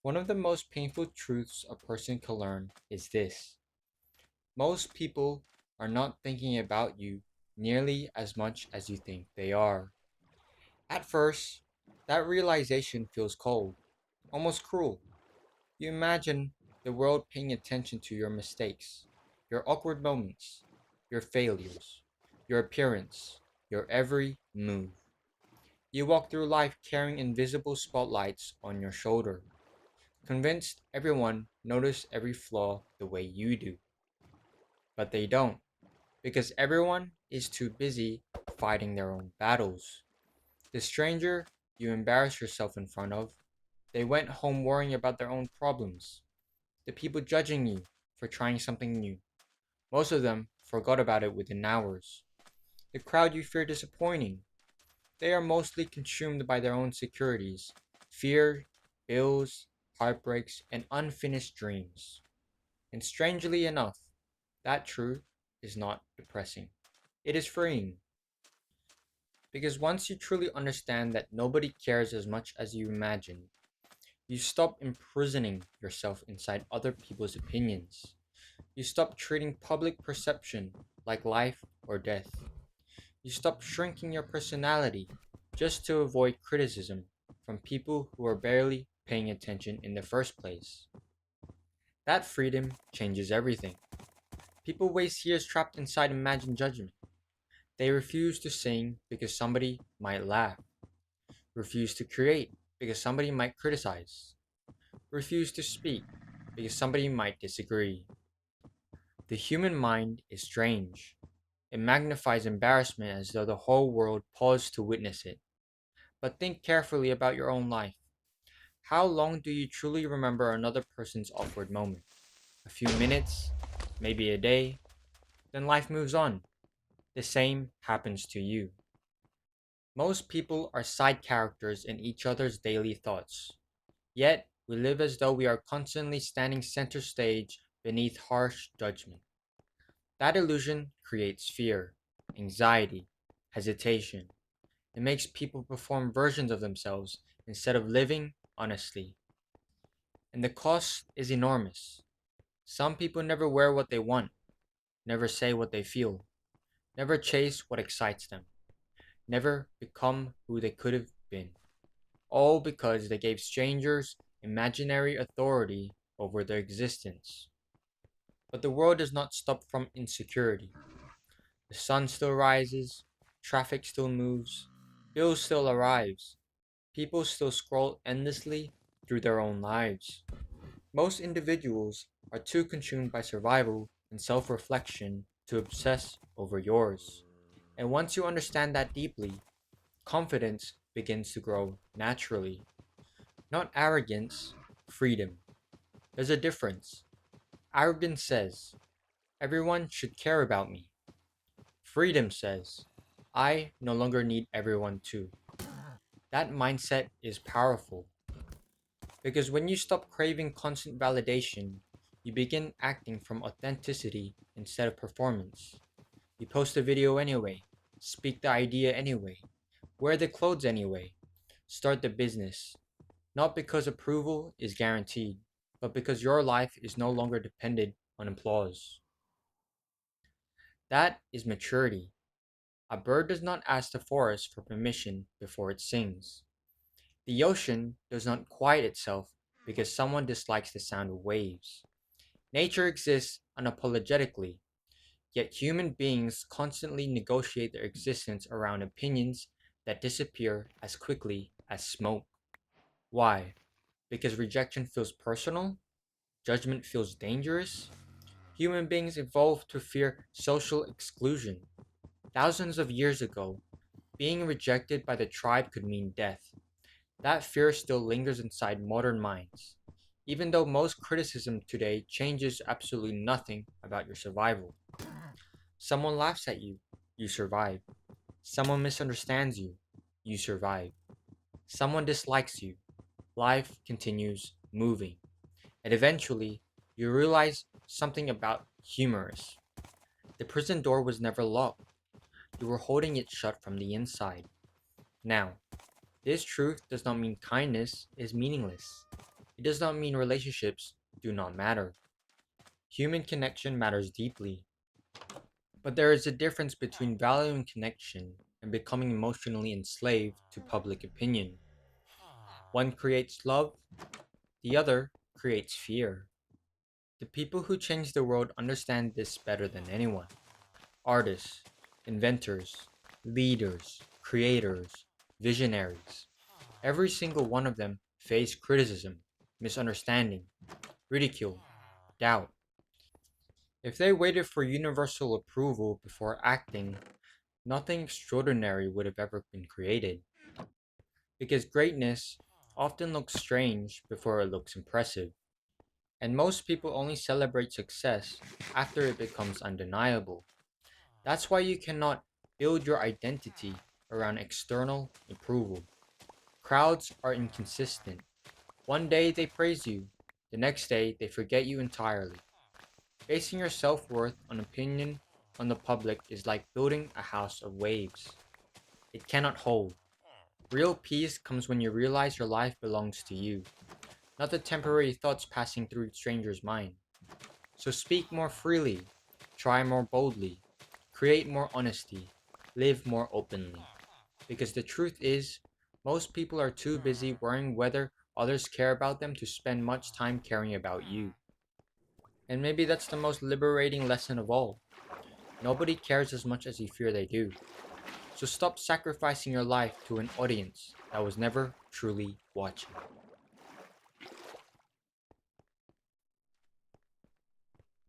One of the most painful truths a person can learn is this: most people are not thinking about you nearly as much as you think they are. At first, that realization feels cold, almost cruel. You imagine the world paying attention to your mistakes, your awkward moments, your failures, your appearance, your every move. You walk through life carrying invisible spotlights on your shoulder, convinced everyone notices every flaw the way you do. But they don't, because everyone is too busy fighting their own battles. The stranger you embarrass yourself in front of, they went home worrying about their own problems. The people judging you for trying something new, most of them forgot about it within hours. The crowd you fear disappointing, they are mostly consumed by their own securities, fear, bills, heartbreaks, and unfinished dreams. And strangely enough, that truth is not depressing. It is freeing. Because once you truly understand that nobody cares as much as you imagine, you stop imprisoning yourself inside other people's opinions. You stop treating public perception like life or death. You stop shrinking your personality just to avoid criticism from people who are barely paying attention in the first place. That freedom changes everything. People waste years trapped inside imagined judgment. They refuse to sing because somebody might laugh, refuse to create because somebody might criticize, refuse to speak because somebody might disagree. The human mind is strange. It magnifies embarrassment as though the whole world paused to witness it. But think carefully about your own life. How long do you truly remember another person's awkward moment? A few minutes? Maybe a day? Then life moves on. The same happens to you. Most people are side characters in each other's daily thoughts. Yet, we live as though we are constantly standing center stage beneath harsh judgment. That illusion creates fear, anxiety, hesitation. It makes people perform versions of themselves instead of living honestly. And the cost is enormous. Some people never wear what they want, never say what they feel, never chase what excites them, never become who they could have been. All because they gave strangers imaginary authority over their existence. But the world does not stop from insecurity. The sun still rises, traffic still moves, bills still arrives, people still scroll endlessly through their own lives. Most individuals are too consumed by survival and self-reflection to obsess over yours. And once you understand that deeply, confidence begins to grow naturally. Not arrogance, freedom. There's a difference. Arrogance says, everyone should care about me. Freedom says, I no longer need everyone to. That mindset is powerful because when you stop craving constant validation, you begin acting from authenticity instead of performance. You post a video anyway, speak the idea anyway, wear the clothes anyway, start the business, not because approval is guaranteed, but because your life is no longer dependent on applause. That is maturity. A bird does not ask the forest for permission before it sings. The ocean does not quiet itself because someone dislikes the sound of waves. Nature exists unapologetically, yet human beings constantly negotiate their existence around opinions that disappear as quickly as smoke. Why? Because rejection feels personal? Judgment feels dangerous? Human beings evolved to fear social exclusion. Thousands of years ago, being rejected by the tribe could mean death. That fear still lingers inside modern minds, even though most criticism today changes absolutely nothing about your survival. Someone laughs at you, you survive. Someone misunderstands you, you survive. Someone dislikes you, life continues moving. And eventually, you realize something about humorous. The prison door was never locked. You were holding it shut from the inside. Now, this truth does not mean kindness is meaningless. It does not mean relationships do not matter. Human connection matters deeply, but there is a difference between valuing connection and becoming emotionally enslaved to public opinion. One creates love, the other creates fear. The people who change the world understand this better than anyone. Artists, inventors, leaders, creators, visionaries. Every single one of them face criticism, misunderstanding, ridicule, doubt. If they waited for universal approval before acting, nothing extraordinary would have ever been created. Because greatness often looks strange before it looks impressive. And most people only celebrate success after it becomes undeniable. That's why you cannot build your identity around external approval. Crowds are inconsistent. One day they praise you, the next day they forget you entirely. Basing your self worth on opinion on the public is like building a house of waves. It cannot hold. Real peace comes when you realize your life belongs to you, not the temporary thoughts passing through strangers' mind. So speak more freely, try more boldly, create more honesty, live more openly. Because the truth is, most people are too busy worrying whether others care about them to spend much time caring about you. And maybe that's the most liberating lesson of all. Nobody cares as much as you fear they do. So stop sacrificing your life to an audience that was never truly watching.